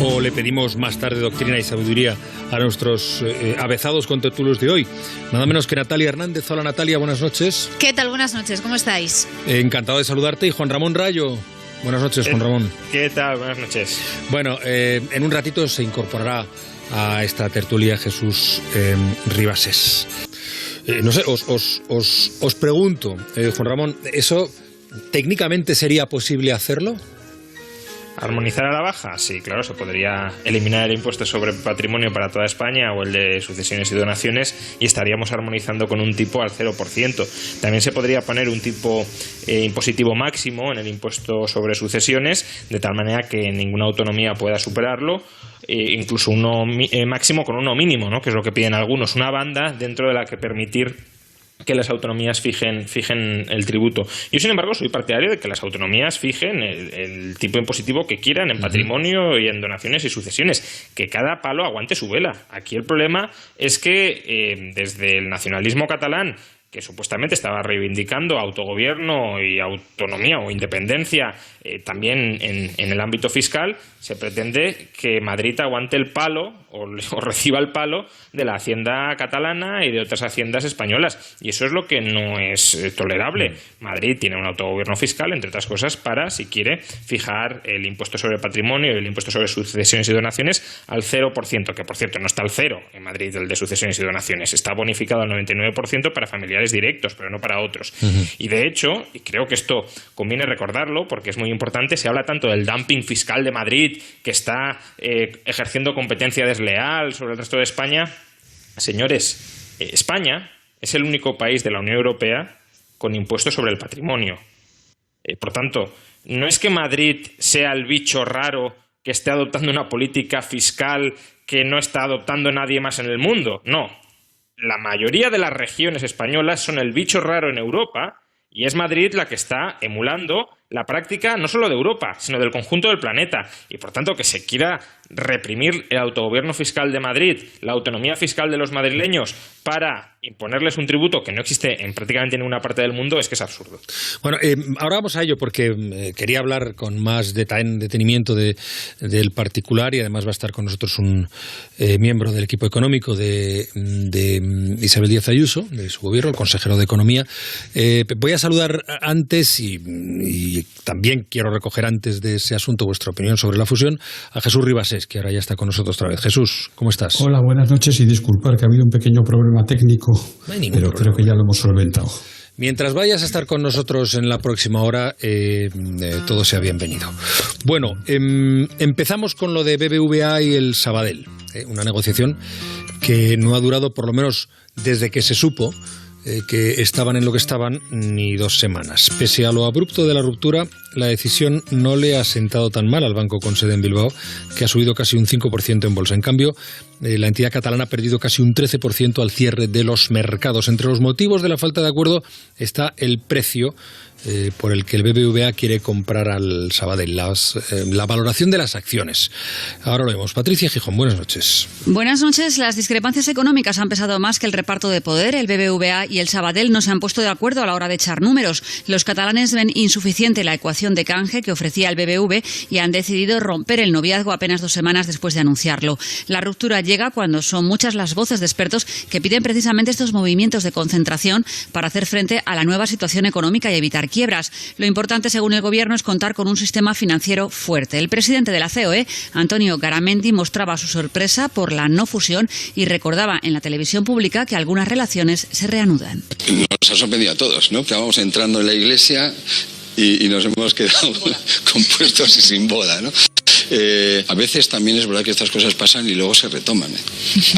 o le pedimos más tarde doctrina y sabiduría a nuestros avezados contertulios de hoy. Nada menos que Natalia Hernández. Hola Natalia, buenas noches. ¿Qué tal? Buenas noches, ¿cómo estáis? Encantado de saludarte. Y Juan Ramón Rayo. Buenas noches, Juan Ramón. ¿Qué tal? Buenas noches. Bueno, en un ratito se incorporará a esta tertulia Jesús Ribasés. No sé, os pregunto, Juan Ramón, ¿eso técnicamente sería posible hacerlo? ¿Armonizar a la baja? Sí, claro, se podría eliminar el impuesto sobre patrimonio para toda España o el de sucesiones y donaciones y estaríamos armonizando con un tipo al 0%. También se podría poner un tipo impositivo máximo en el impuesto sobre sucesiones, de tal manera que ninguna autonomía pueda superarlo, incluso uno máximo con uno mínimo, ¿no? Que es lo que piden algunos, una banda dentro de la que permitir que las autonomías fijen el tributo. Yo, sin embargo, soy partidario de que las autonomías fijen el tipo impositivo que quieran en patrimonio y en donaciones y sucesiones, que cada palo aguante su vela. Aquí el problema es que desde el nacionalismo catalán, que supuestamente estaba reivindicando autogobierno y autonomía o independencia también en el ámbito fiscal, se pretende que Madrid aguante el palo o reciba el palo de la hacienda catalana y de otras haciendas españolas. Y eso es lo que no es tolerable. Madrid tiene un autogobierno fiscal, entre otras cosas, para, si quiere, fijar el impuesto sobre patrimonio y el impuesto sobre sucesiones y donaciones al 0%, que por cierto no está al 0 en Madrid el de sucesiones y donaciones. Está bonificado al 99% para familiares directos, pero no para otros. Y de hecho, y creo que esto conviene recordarlo porque es muy importante, se habla tanto del dumping fiscal de Madrid, que está ejerciendo competencia desleal sobre el resto de España. Señores, España es el único país de la Unión Europea con impuestos sobre el patrimonio. Por tanto, no es que Madrid sea el bicho raro que esté adoptando una política fiscal que no está adoptando nadie más en el mundo. No. La mayoría de las regiones españolas son el bicho raro en Europa y es Madrid la que está emulando la práctica no solo de Europa, sino del conjunto del planeta. Y por tanto, que se quiera reprimir el autogobierno fiscal de Madrid, la autonomía fiscal de los madrileños, para imponerles un tributo que no existe en prácticamente ninguna parte del mundo, es que es absurdo. Bueno, ahora vamos a ello porque quería hablar con más detenimiento del particular, y además va a estar con nosotros un miembro del equipo económico de Isabel Díaz Ayuso, de su gobierno, el consejero de Economía. Voy a saludar antes y también quiero recoger antes de ese asunto vuestra opinión sobre la fusión a Jesús Ribasés, que ahora ya está con nosotros otra vez. Jesús, ¿cómo estás? Hola, buenas noches y disculpar que ha habido un pequeño problema técnico, pero creo que ya lo hemos solventado. Mientras vayas a estar con nosotros en la próxima hora, todo sea bienvenido. Bueno, empezamos con lo de BBVA y el Sabadell, una negociación que no ha durado, por lo menos desde que se supo que estaban en lo que estaban, ni 2 semanas. Pese a lo abrupto de la ruptura, la decisión no le ha sentado tan mal al banco con sede en Bilbao, que ha subido casi un 5% en bolsa. En cambio, la entidad catalana ha perdido casi un 13% al cierre de los mercados. Entre los motivos de la falta de acuerdo está el precio por el que el BBVA quiere comprar al Sabadell, la valoración de las acciones. Ahora lo vemos. Patricia Gijón, buenas noches. Buenas noches. Las discrepancias económicas han pesado más que el reparto de poder. El BBVA y el Sabadell no se han puesto de acuerdo a la hora de echar números. Los catalanes ven insuficiente la ecuación de canje que ofrecía el BBV y han decidido romper el noviazgo apenas 2 semanas después de anunciarlo. La ruptura llega cuando son muchas las voces de expertos que piden precisamente estos movimientos de concentración para hacer frente a la nueva situación económica y evitar quiebras. Lo importante, según el Gobierno, es contar con un sistema financiero fuerte. El presidente de la COE, Antonio Garamendi, mostraba su sorpresa por la no fusión y recordaba en la televisión pública que algunas relaciones se reanudan. Nos ha sorprendido a todos, ¿no? Que vamos entrando en la iglesia y nos hemos quedado compuestos y sin boda, ¿no? A veces también es verdad que estas cosas pasan y luego se retoman, ¿eh?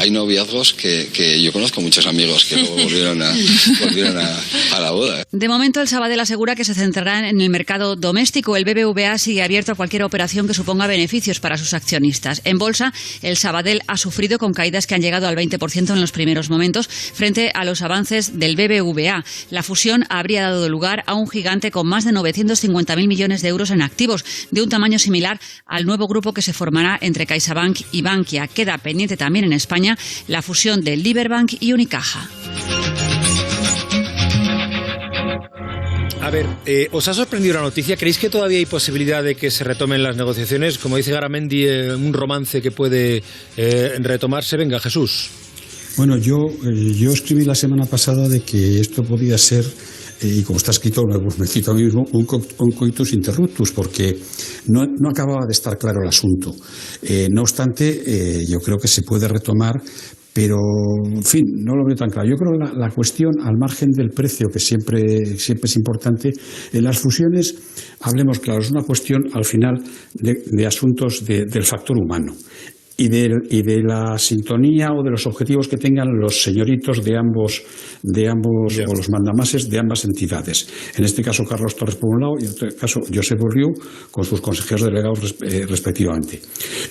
Hay noviazgos que yo conozco muchos amigos que luego volvieron a la boda, ¿eh? De momento, el Sabadell asegura que se centrará en el mercado doméstico. El BBVA sigue abierto a cualquier operación que suponga beneficios para sus accionistas. En bolsa, el Sabadell ha sufrido con caídas que han llegado al 20% en los primeros momentos frente a los avances del BBVA. La fusión habría dado lugar a un gigante con más de 950.000 millones de euros en activos, de un tamaño similar al nuevo grupo que se formará entre CaixaBank y Bankia. Queda pendiente también en España la fusión de Liberbank y Unicaja. A ver, ¿os ha sorprendido la noticia? ¿Creéis que todavía hay posibilidad de que se retomen las negociaciones? Como dice Garamendi, un romance que puede retomarse. Venga, Jesús. Bueno, yo escribí la semana pasada de que esto podía ser, y como está escrito, me cito a mí mismo, un coitus interruptus, porque no acababa de estar claro el asunto. No obstante, yo creo que se puede retomar, pero, en fin, no lo veo tan claro. Yo creo que la cuestión, al margen del precio, que siempre es importante, en las fusiones, hablemos claro, es una cuestión, al final, de asuntos del factor humano. Y de la sintonía o de los objetivos que tengan los señoritos de ambos o los mandamases de ambas entidades. En este caso Carlos Torres por un lado y en este caso Josep Urriu con sus consejeros delegados respectivamente.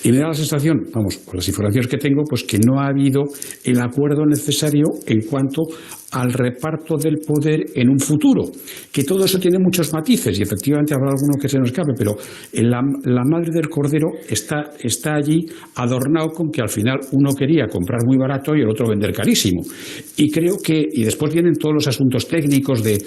Y me da la sensación, vamos, con las informaciones que tengo, pues que no ha habido el acuerdo necesario en cuanto al reparto del poder en un futuro, que todo eso tiene muchos matices y efectivamente habrá alguno que se nos escape, pero la madre del cordero está allí adornado con que al final uno quería comprar muy barato y el otro vender carísimo. Y creo que, y después vienen todos los asuntos técnicos de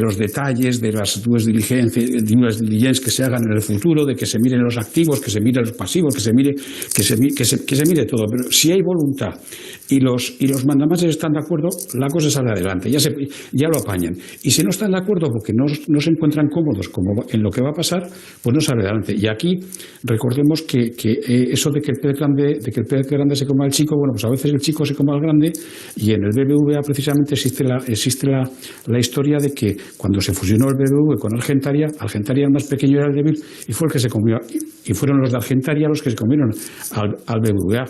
los detalles, de las dues diligence que se hagan en el futuro, de que se miren los activos, que se miren los pasivos, que se mire todo. Pero si hay voluntad y los mandamases están de acuerdo, la cosa sale adelante, ya lo apañan. Y si no están de acuerdo porque no se encuentran cómodos como en lo que va a pasar, pues no sale adelante. Y aquí recordemos que eso de que el pez grande se coma al chico, bueno, pues a veces el chico se come al grande, y en el BBVA precisamente existe la historia de que cuando se fusionó el BBV con Argentaria el más pequeño era el débil y fue el que se comió, y fueron los de Argentaria los que se comieron al BBVA.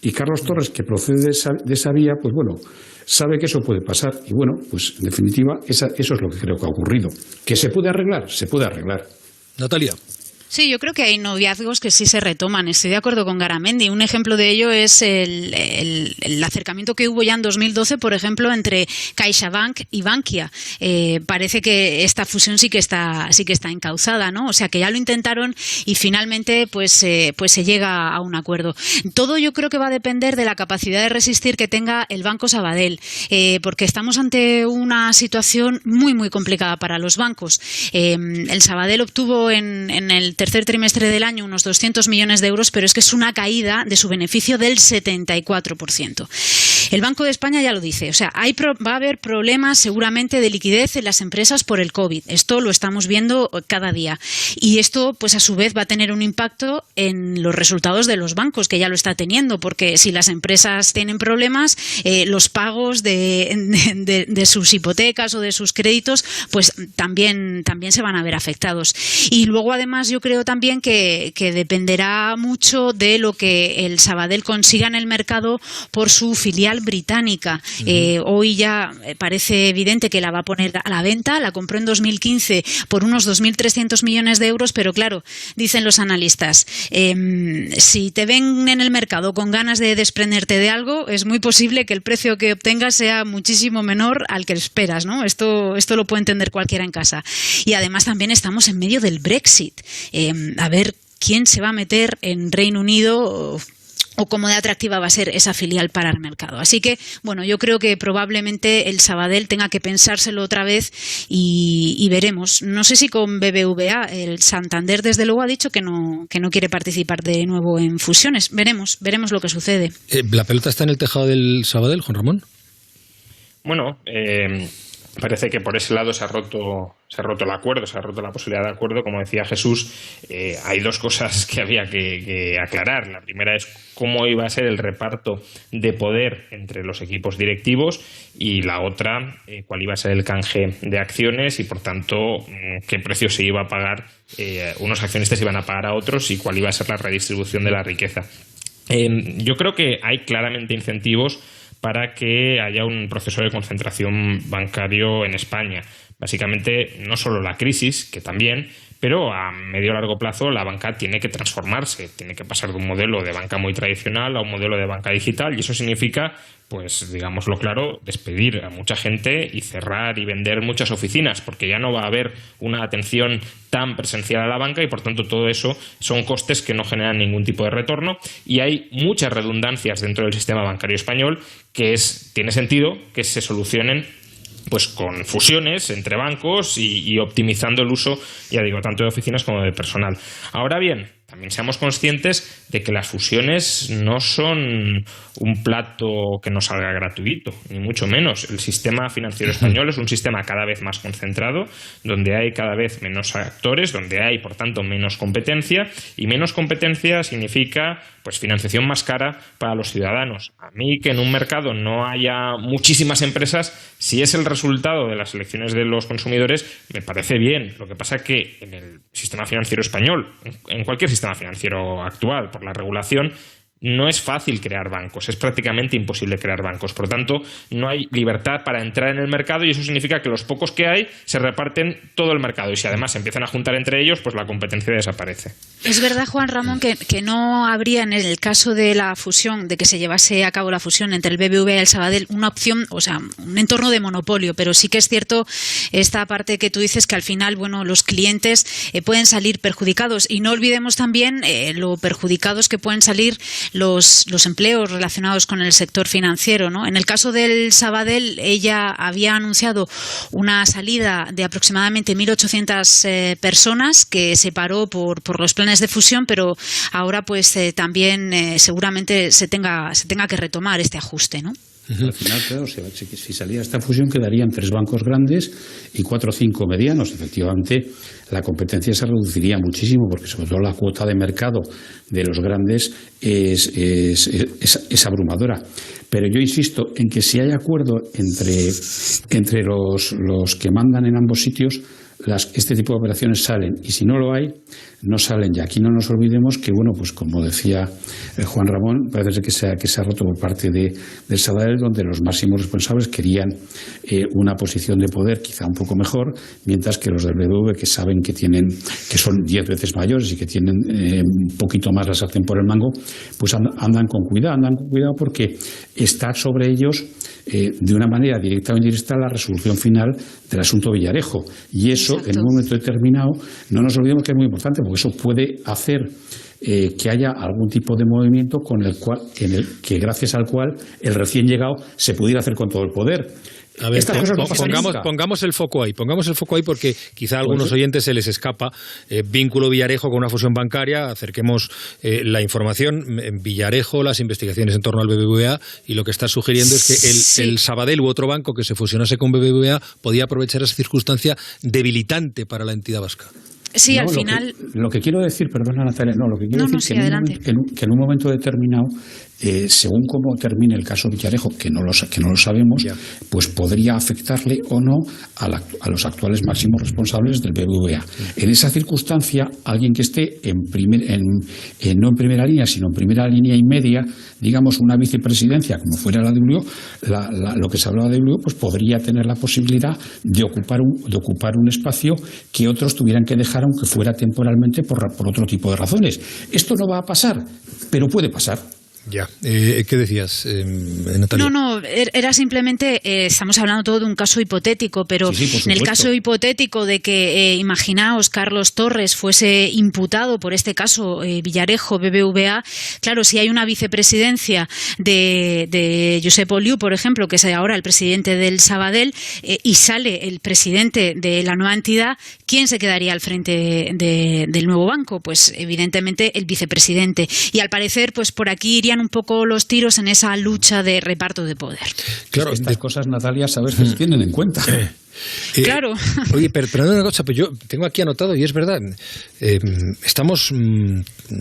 Y Carlos Torres, que procede de esa vía, pues bueno, sabe que eso puede pasar. Y bueno, pues en definitiva, eso es lo que creo que ha ocurrido. ¿Que se puede arreglar? Se puede arreglar. Natalia. Sí, yo creo que hay noviazgos que sí se retoman. Estoy de acuerdo con Garamendi. Un ejemplo de ello es el acercamiento que hubo ya en 2012, por ejemplo, entre CaixaBank y Bankia. Parece que esta fusión sí que está encauzada, ¿no? O sea, que ya lo intentaron y finalmente pues se llega a un acuerdo. Todo yo creo que va a depender de la capacidad de resistir que tenga el Banco Sabadell, porque estamos ante una situación muy, muy complicada para los bancos. El Sabadell obtuvo en el tercer trimestre del año unos 200 millones de euros, pero es que es una caída de su beneficio del 74%. El Banco de España ya lo dice, o sea, va a haber problemas seguramente de liquidez en las empresas por el COVID. Esto lo estamos viendo cada día. Y esto, pues a su vez, va a tener un impacto en los resultados de los bancos, que ya lo está teniendo, porque si las empresas tienen problemas, los pagos de sus hipotecas o de sus créditos, pues también se van a ver afectados. Y luego, además, yo creo también que dependerá mucho de lo que el Sabadell consiga en el mercado por su filial británica. Hoy ya parece evidente que la va a poner a la venta. La compró en 2015 por unos 2.300 millones de euros, pero claro, dicen los analistas, si te ven en el mercado con ganas de desprenderte de algo, es muy posible que el precio que obtengas sea muchísimo menor al que esperas, ¿no? Esto lo puede entender cualquiera en casa. Y además también estamos en medio del Brexit. A ver quién se va a meter en Reino Unido o cómo de atractiva va a ser esa filial para el mercado. Así que, bueno, yo creo que probablemente el Sabadell tenga que pensárselo otra vez y veremos. No sé si con BBVA, el Santander desde luego ha dicho que no quiere participar de nuevo en fusiones. Veremos lo que sucede. ¿La pelota está en el tejado del Sabadell, Juan Ramón? Bueno, parece que por ese lado se ha roto el acuerdo, se ha roto la posibilidad de acuerdo. Como decía Jesús, hay dos cosas que había que aclarar. La primera es cómo iba a ser el reparto de poder entre los equipos directivos y la otra, cuál iba a ser el canje de acciones y, por tanto, qué precio se iba a pagar, unos accionistas iban a pagar a otros y cuál iba a ser la redistribución de la riqueza. Yo creo que hay claramente incentivos para que haya un proceso de concentración bancario en España. Básicamente, no solo la crisis, que también, pero a medio o largo plazo la banca tiene que transformarse, tiene que pasar de un modelo de banca muy tradicional a un modelo de banca digital, y eso significa, pues digámoslo claro, despedir a mucha gente y cerrar y vender muchas oficinas, porque ya no va a haber una atención tan presencial a la banca y, por tanto, todo eso son costes que no generan ningún tipo de retorno, y hay muchas redundancias dentro del sistema bancario español que tiene sentido que se solucionen pues con fusiones entre bancos y optimizando el uso, ya digo, tanto de oficinas como de personal. Ahora bien, también seamos conscientes de que las fusiones no son un plato que nos salga gratuito, ni mucho menos. El sistema financiero español es un sistema cada vez más concentrado, donde hay cada vez menos actores, donde hay, por tanto, menos competencia, y menos competencia significa pues financiación más cara para los ciudadanos. A mí, que en un mercado no haya muchísimas empresas, si es el resultado de las elecciones de los consumidores, me parece bien. Lo que pasa es que en el sistema financiero español, en cualquier sistema financiero actual, por la regulación, no es fácil crear bancos, es prácticamente imposible crear bancos. Por lo tanto, no hay libertad para entrar en el mercado y eso significa que los pocos que hay se reparten todo el mercado y si además se empiezan a juntar entre ellos, pues la competencia desaparece. Es verdad, Juan Ramón, que no habría en el caso de la fusión, de que se llevase a cabo la fusión entre el BBVA y el Sabadell, una opción, o sea, un entorno de monopolio, pero sí que es cierto esta parte que tú dices que al final, bueno, los clientes pueden salir perjudicados y no olvidemos también lo perjudicados que pueden salir los empleos relacionados con el sector financiero, ¿no? En el caso del Sabadell, ella había anunciado una salida de aproximadamente 1.800 personas que se paró por los planes de fusión, pero ahora pues también seguramente se tenga que retomar este ajuste, ¿no? Al final, claro, si salía esta fusión quedarían 3 bancos grandes y 4 o 5 medianos. Efectivamente, la competencia se reduciría muchísimo porque sobre todo la cuota de mercado de los grandes es abrumadora. Pero yo insisto en que si hay acuerdo entre los que mandan en ambos sitios, este tipo de operaciones salen, y si no lo hay, no salen. Y aquí no nos olvidemos que, bueno, pues como decía Juan Ramón, parece que se ha roto por parte del Sabadell, donde los máximos responsables querían una posición de poder quizá un poco mejor, mientras que los del BBV, que saben que son 10 veces mayores y que tienen un poquito más la sartén por el mango, pues andan con cuidado porque está sobre ellos de una manera directa o indirecta la resolución final del asunto Villarejo, y eso en un momento determinado no nos olvidemos que es muy importante porque eso puede hacer que haya algún tipo de movimiento que gracias al cual el recién llegado se pudiera hacer con todo el poder. A ver, pongamos el foco ahí porque quizá a algunos oyentes se les escapa vínculo Villarejo con una fusión bancaria. Acerquemos la información. En Villarejo, las investigaciones en torno al BBVA, y lo que está sugiriendo es que el Sabadell u otro banco que se fusionase con BBVA podía aprovechar esa circunstancia debilitante para la entidad vasca. Sí, al final. Lo que quiero decir, perdona Natalia, lo que quiero decir que en un momento determinado, según cómo termine el caso Villarejo, que no lo sabemos, pues podría afectarle o no a los actuales máximos responsables del BBVA. En esa circunstancia, alguien que esté no en primera línea, sino en primera línea y media, digamos una vicepresidencia, como fuera la de Ulloa, lo que se hablaba de Ulloa, pues podría tener la posibilidad de ocupar un espacio que otros tuvieran que dejar, aunque fuera temporalmente por otro tipo de razones. Esto no va a pasar, pero puede pasar. Ya. ¿Qué decías, Natalia? No, era simplemente, estamos hablando todo de un caso hipotético, pero sí, en el caso hipotético de que, imaginaos, Carlos Torres fuese imputado por este caso, Villarejo, BBVA, claro, si hay una vicepresidencia de Josep Oliu, por ejemplo, que es ahora el presidente del Sabadell, y sale el presidente de la nueva entidad, ¿quién se quedaría al frente del nuevo banco? Pues evidentemente el vicepresidente. Y al parecer, pues por aquí iría un poco los tiros en esa lucha de reparto de poder. Claro, estas cosas, Natalia, sabes que se tienen en cuenta. Claro. Oye, pero una cosa, pues yo tengo aquí anotado, y es verdad, estamos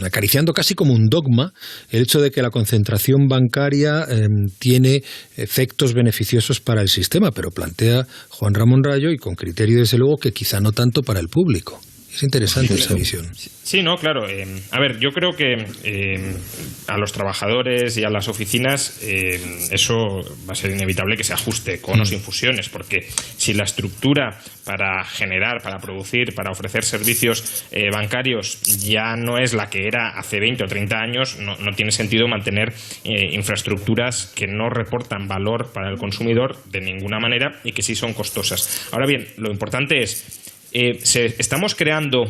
acariciando casi como un dogma el hecho de que la concentración bancaria tiene efectos beneficiosos para el sistema, pero plantea Juan Ramón Rayo, y con criterio desde luego, que quizá no tanto para el público. Es interesante esa visión. Sí, no, claro. A ver, yo creo que a los trabajadores y a las oficinas eso va a ser inevitable que se ajuste con o sin fusiones, porque si la estructura para generar, para producir, para ofrecer servicios bancarios ya no es la que era hace 20 o 30 años, no tiene sentido mantener infraestructuras que no reportan valor para el consumidor de ninguna manera y que sí son costosas. Ahora bien, lo importante es estamos creando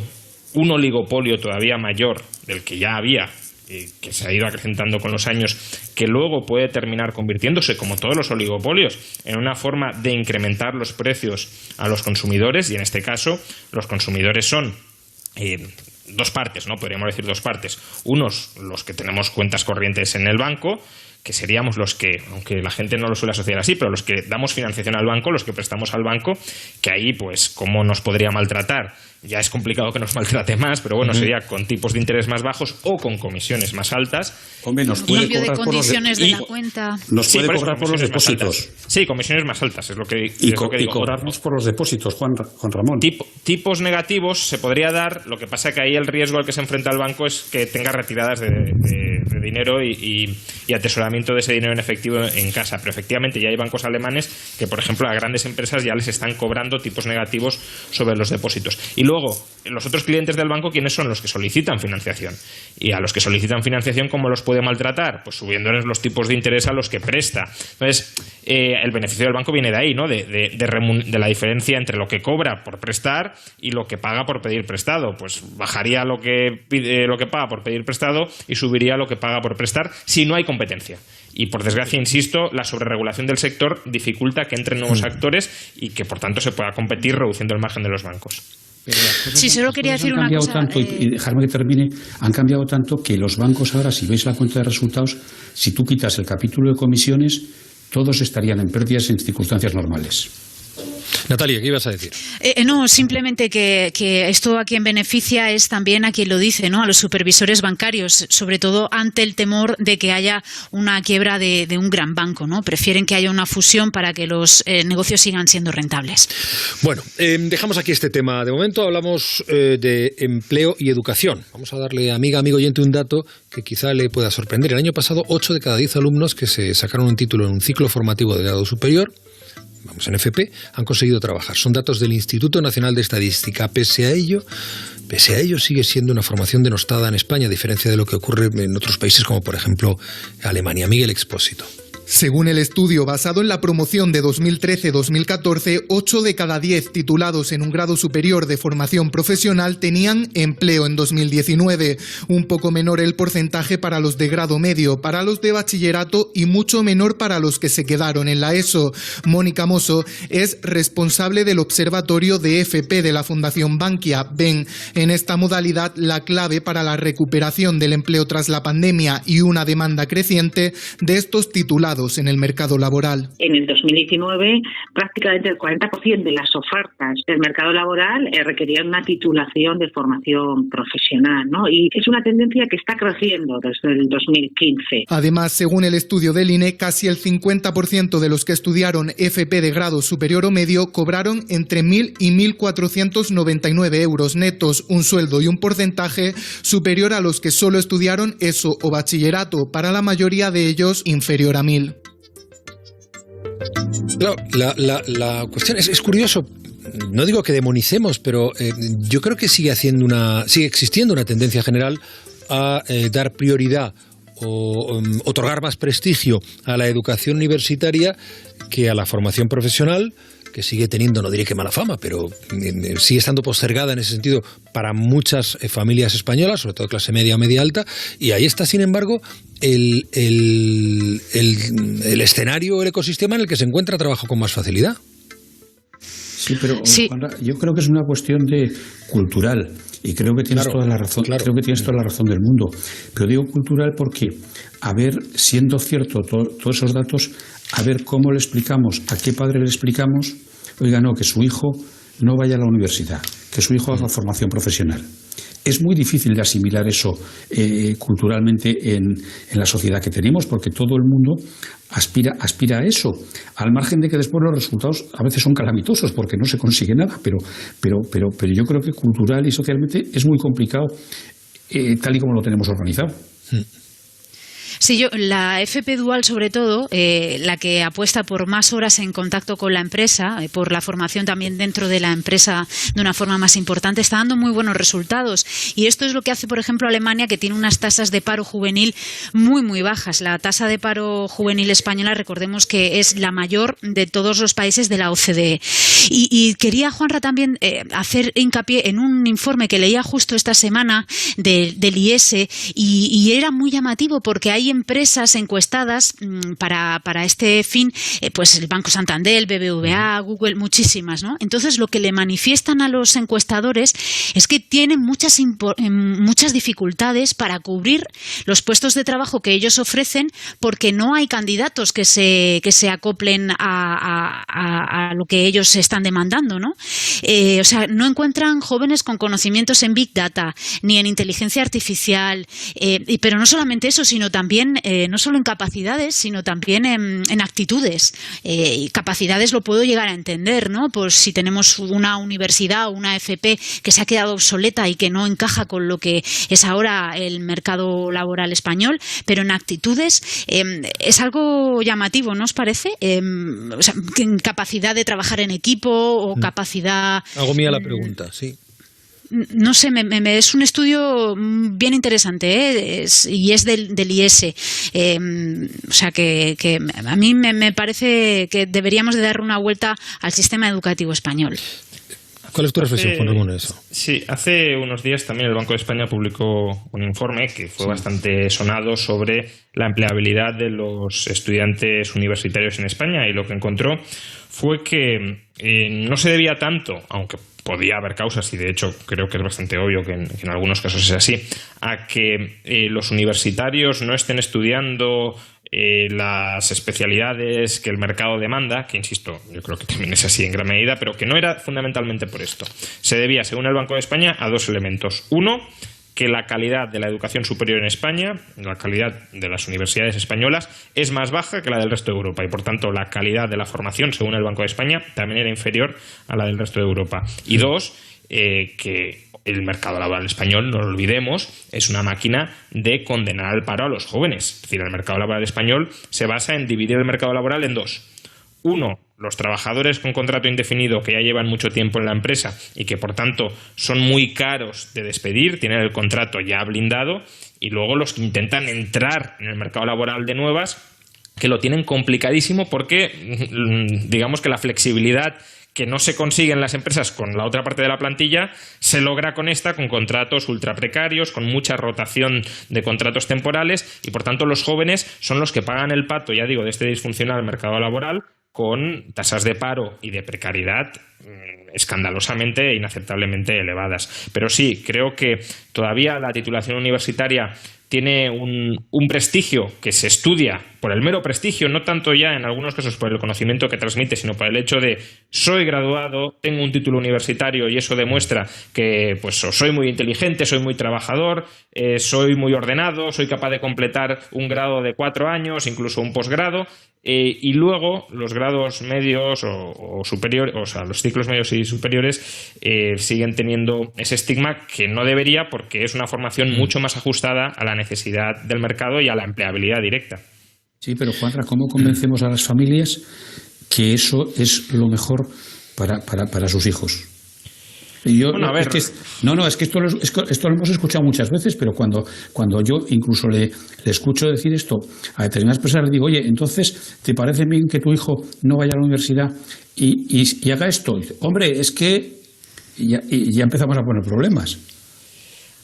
un oligopolio todavía mayor del que ya había que se ha ido acrecentando con los años, que luego puede terminar convirtiéndose, como todos los oligopolios, en una forma de incrementar los precios a los consumidores, y en este caso los consumidores son dos partes, ¿no? Podríamos decir dos partes. Unos, los que tenemos cuentas corrientes en el banco, que seríamos los que, aunque la gente no lo suele asociar así, pero los que damos financiación al banco, los que prestamos al banco, que ahí, pues, ¿cómo nos podría maltratar? Ya es complicado que nos maltrate más, pero bueno, sería con tipos de interés más bajos o con comisiones más altas. Hombre, nos puede cambio de cobrar condiciones por de la cuenta. Nos Sí, puede por eso, cobrar por los comisiones más depósitos. altas. Sí, comisiones más altas, es lo que, Y digo. cobrarnos por los depósitos, Juan Ramón. Tipos negativos se podría dar, lo que pasa es que ahí el riesgo al que se enfrenta el banco es que tenga retiradas de dinero y atesoramiento de ese dinero en efectivo en casa. Pero efectivamente ya hay bancos alemanes que, por ejemplo, a grandes empresas ya les están cobrando tipos negativos sobre los depósitos. Y luego, los otros clientes del banco, ¿quiénes son? Los que solicitan financiación. Y a los que solicitan financiación, ¿cómo los puede maltratar? Pues subiéndoles los tipos de interés a los que presta. Entonces, el beneficio del banco viene de ahí, ¿no? De la diferencia entre lo que cobra por prestar y lo que paga por pedir prestado. Pues bajaría lo que paga por pedir prestado y subiría lo que paga por prestar si no hay competencia. Y por desgracia, insisto, la sobreregulación del sector dificulta que entren nuevos actores y que por tanto se pueda competir reduciendo el margen de los bancos. Sí, solo quería decir una cosa. Tanto, y dejarme que termine, han cambiado tanto que los bancos ahora, si veis la cuenta de resultados, si tú quitas el capítulo de comisiones, todos estarían en pérdidas en circunstancias normales. Natalia, ¿qué ibas a decir? No, simplemente que esto a quien beneficia es también a quien lo dice, ¿no? A los supervisores bancarios, sobre todo ante el temor de que haya una quiebra de un gran banco, ¿no? Prefieren que haya una fusión para que los negocios sigan siendo rentables. Bueno, dejamos aquí este tema. De momento hablamos de empleo y educación. Vamos a darle, amigo oyente, un dato que quizá le pueda sorprender. El año pasado, 8 de cada 10 alumnos que se sacaron un título en un ciclo formativo de grado superior, vamos, en FP, han conseguido trabajar. Son datos del Instituto Nacional de Estadística. Pese a ello, sigue siendo una formación denostada en España, a diferencia de lo que ocurre en otros países como, por ejemplo, Alemania. Miguel Expósito. Según el estudio basado en la promoción de 2013-2014, 8 de cada 10 titulados en un grado superior de formación profesional tenían empleo en 2019. Un poco menor el porcentaje para los de grado medio, para los de bachillerato y mucho menor para los que se quedaron en la ESO. Mónica Mosso es responsable del Observatorio de FP de la Fundación Bankia. Ven en esta modalidad la clave para la recuperación del empleo tras la pandemia y una demanda creciente de estos titulados en el mercado laboral. En el 2019, prácticamente el 40% de las ofertas del mercado laboral requerían una titulación de formación profesional, ¿no? Y es una tendencia que está creciendo desde el 2015. Además, según el estudio del INE, casi el 50% de los que estudiaron FP de grado superior o medio cobraron entre 1.000 y 1.499 euros netos, un sueldo y un porcentaje superior a los que solo estudiaron ESO o bachillerato, para la mayoría de ellos inferior a 1.000. Claro, la cuestión es curioso. No digo que demonicemos, pero yo creo que sigue existiendo una tendencia general a dar prioridad o otorgar más prestigio a la educación universitaria que a la formación profesional, que sigue teniendo, no diré que mala fama, pero sigue estando postergada en ese sentido para muchas familias españolas, sobre todo clase media o media alta, y ahí está, sin embargo, el escenario, el ecosistema en el que se encuentra trabajo con más facilidad. Sí, pero sí. Yo creo que es una cuestión cultural. Y creo que tienes toda la razón. Claro. Creo que tienes toda la razón del mundo. Pero digo cultural porque, siendo cierto todos esos datos, a ver cómo le explicamos, a qué padre le explicamos, oiga, no, que su hijo no vaya a la universidad, que su hijo haga formación profesional. Es muy difícil de asimilar eso culturalmente en la sociedad que tenemos, porque todo el mundo aspira a eso, al margen de que después los resultados a veces son calamitosos porque no se consigue nada, pero yo creo que cultural y socialmente es muy complicado tal y como lo tenemos organizado. Sí, la FP Dual, sobre todo, la que apuesta por más horas en contacto con la empresa, por la formación también dentro de la empresa de una forma más importante, está dando muy buenos resultados. Y esto es lo que hace, por ejemplo, Alemania, que tiene unas tasas de paro juvenil muy, muy bajas. La tasa de paro juvenil española, recordemos que es la mayor de todos los países de la OCDE. Y quería, Juanra, también hacer hincapié en un informe que leía justo esta semana del IES, y era muy llamativo porque hay empresas encuestadas para este fin, pues el Banco Santander, el BBVA, Google, muchísimas, ¿no? Entonces, lo que le manifiestan a los encuestadores es que tienen muchas dificultades para cubrir los puestos de trabajo que ellos ofrecen, porque no hay candidatos que se acoplen a lo que ellos están demandando, ¿no? O sea, no encuentran jóvenes con conocimientos en Big Data ni en inteligencia artificial, pero no solamente eso, sino también, no solo en capacidades, sino también en actitudes. Y capacidades lo puedo llegar a entender, ¿no? Pues si tenemos una universidad o una FP que se ha quedado obsoleta y que no encaja con lo que es ahora el mercado laboral español, pero en actitudes es algo llamativo, ¿no os parece? O sea, capacidad de trabajar en equipo o capacidad... Hago mía la pregunta, sí. No sé, es un estudio bien interesante, y es del IES. O sea, que a mí me parece que deberíamos de dar una vuelta al sistema educativo español. ¿Cuál es tu reflexión, Juan Ramón, eso? Sí, hace unos días también el Banco de España publicó un informe que fue bastante sonado sobre la empleabilidad de los estudiantes universitarios en España, y lo que encontró fue que no se debía tanto, aunque podía haber causas, y de hecho creo que es bastante obvio que en algunos casos es así, a que los universitarios no estén estudiando las especialidades que el mercado demanda, que insisto, yo creo que también es así en gran medida, pero que no era fundamentalmente por esto. Se debía, según el Banco de España, a dos elementos. Uno, que la calidad de la educación superior en España, la calidad de las universidades españolas, es más baja que la del resto de Europa, y por tanto la calidad de la formación, según el Banco de España, también era inferior a la del resto de Europa. Y dos, que el mercado laboral español, no lo olvidemos, es una máquina de condenar al paro a los jóvenes. Es decir, el mercado laboral español se basa en dividir el mercado laboral en dos. Uno, los trabajadores con contrato indefinido que ya llevan mucho tiempo en la empresa y que por tanto son muy caros de despedir, tienen el contrato ya blindado, y luego los que intentan entrar en el mercado laboral de nuevas, que lo tienen complicadísimo porque digamos que la flexibilidad que no se consigue en las empresas con la otra parte de la plantilla, se logra con esta, con contratos ultra precarios, con mucha rotación de contratos temporales, y por tanto los jóvenes son los que pagan el pato, ya digo, de este disfuncional mercado laboral, con tasas de paro y de precariedad escandalosamente e inaceptablemente elevadas. Pero sí, creo que todavía la titulación universitaria tiene un prestigio que se estudia por el mero prestigio, no tanto ya en algunos casos por el conocimiento que transmite, sino por el hecho de soy graduado, tengo un título universitario y eso demuestra que pues soy muy inteligente, soy muy trabajador, soy muy ordenado, soy capaz de completar un grado de 4 años, incluso un posgrado, y luego los grados medios o superiores, o sea, los ciclos medios y superiores siguen teniendo ese estigma que no debería, porque es una formación mucho más ajustada a la necesidad del mercado y a la empleabilidad directa. Sí, pero Juanra, ¿cómo convencemos a las familias que eso es lo mejor para sus hijos? Bueno, a ver. Es que esto lo hemos escuchado muchas veces, pero cuando yo incluso le escucho decir esto a determinadas personas, le digo, oye, entonces, ¿te parece bien que tu hijo no vaya a la universidad y haga esto? Y dice, hombre, es que ya empezamos a poner problemas.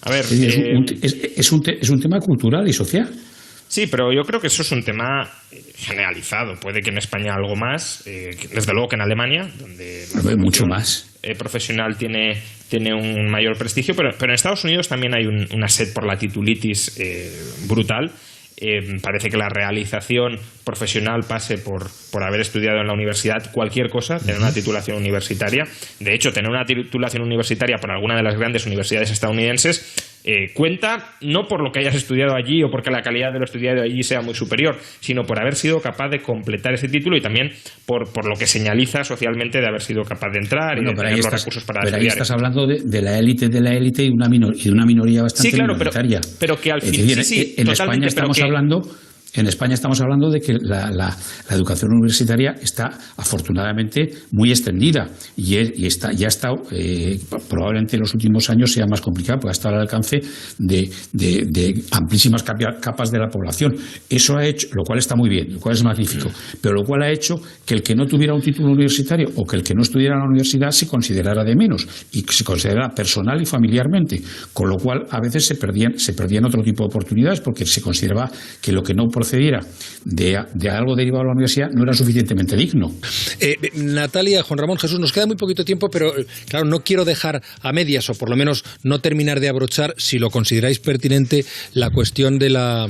A ver, es un tema cultural y social. Sí, pero yo creo que eso es un tema generalizado. Puede que en España algo más, desde luego que en Alemania, donde mucho más profesional tiene un mayor prestigio, pero en Estados Unidos también hay una sed por la titulitis brutal. Parece que la realización profesional pase por haber estudiado en la universidad cualquier cosa, tener una titulación universitaria. De hecho, tener una titulación universitaria por alguna de las grandes universidades estadounidenses cuenta no por lo que hayas estudiado allí o porque la calidad de lo estudiado allí sea muy superior, sino por haber sido capaz de completar ese título y también por lo que señaliza socialmente de haber sido capaz de entrar y de tener los recursos para estudiar. Pero ahí estás hablando de la élite y de una minoría bastante minoritaria. Pero que al fin en España estamos hablando En España estamos hablando de que la educación universitaria está afortunadamente muy extendida y ya ha estado, probablemente en los últimos años sea más complicado porque ha estado al alcance de amplísimas capas de la población. Eso ha hecho, lo cual está muy bien, lo cual es magnífico, pero lo cual ha hecho que el que no tuviera un título universitario o que el que no estudiara en la universidad se considerara de menos y se considerara personal y familiarmente, con lo cual a veces se perdían otro tipo de oportunidades porque se consideraba que lo que no procediera de algo derivado de la universidad no era suficientemente digno. Natalia, Juan Ramón, Jesús, nos queda muy poquito tiempo, pero claro, no quiero dejar a medias o por lo menos no terminar de abrochar, si lo consideráis pertinente, la cuestión de la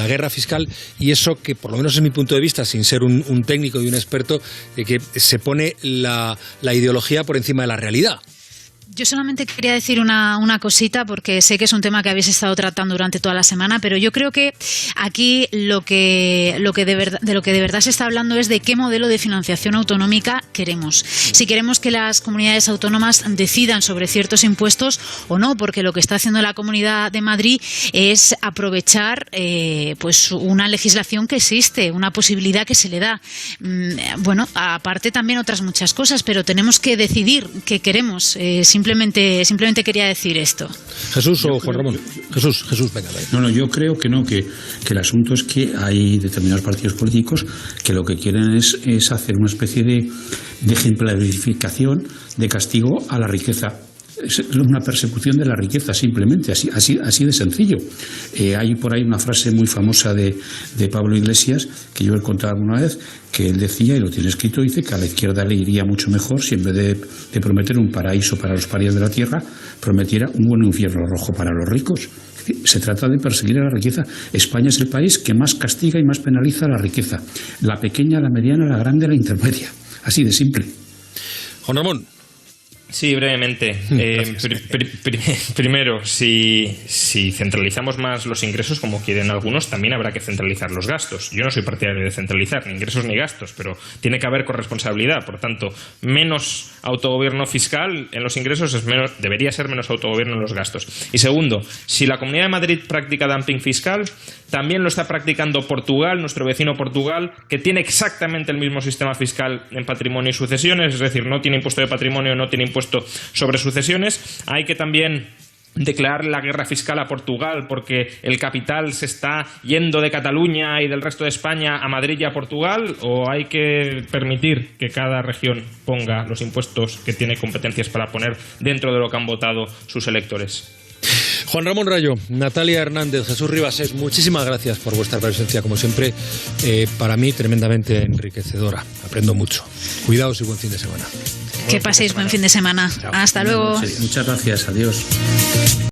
guerra fiscal y eso que, por lo menos en mi punto de vista, sin ser un técnico y un experto, que se pone la ideología por encima de la realidad. Yo solamente quería decir una cosita, porque sé que es un tema que habéis estado tratando durante toda la semana, pero yo creo que aquí de lo que de verdad se está hablando es de qué modelo de financiación autonómica queremos. Si queremos que las comunidades autónomas decidan sobre ciertos impuestos o no, porque lo que está haciendo la Comunidad de Madrid es aprovechar pues una legislación que existe, una posibilidad que se le da. Bueno, aparte también otras muchas cosas, pero tenemos que decidir qué queremos. Simplemente quería decir esto. Jesús o Juan Ramón. Jesús, venga. No, yo creo que no, que el asunto es que hay determinados partidos políticos que lo que quieren es hacer una especie de ejemplarificación de castigo a la riqueza. Es una persecución de la riqueza, simplemente, así de sencillo. Hay por ahí una frase muy famosa de Pablo Iglesias, que yo he contado alguna vez, que él decía, y lo tiene escrito, dice que a la izquierda le iría mucho mejor si en vez de prometer un paraíso para los parias de la tierra, prometiera un buen infierno rojo para los ricos. Se trata de perseguir a la riqueza. España es el país que más castiga y más penaliza la riqueza. La pequeña, la mediana, la grande, la intermedia. Así de simple. Juan Ramón. Sí, brevemente. Primero, si centralizamos más los ingresos, como quieren algunos, también habrá que centralizar los gastos. Yo no soy partidario de centralizar ni ingresos ni gastos, pero tiene que haber corresponsabilidad. Por tanto, menos autogobierno fiscal en los ingresos debería ser menos autogobierno en los gastos. Y segundo, si la Comunidad de Madrid practica dumping fiscal, también lo está practicando Portugal, nuestro vecino Portugal, que tiene exactamente el mismo sistema fiscal en patrimonio y sucesiones, es decir, no tiene impuesto de patrimonio, no tiene impuesto sobre sucesiones. Hay que también declarar la guerra fiscal a Portugal porque el capital se está yendo de Cataluña y del resto de España a Madrid y a Portugal, o hay que permitir que cada región ponga los impuestos que tiene competencias para poner dentro de lo que han votado sus electores. Juan Ramón Rayo, Natalia Hernández, Jesús Ribasés, muchísimas gracias por vuestra presencia, como siempre, para mí tremendamente enriquecedora. Aprendo mucho. Cuidaos y buen fin de semana. Que paséis buen fin de semana. Chao. Hasta luego. Muchas gracias. Adiós.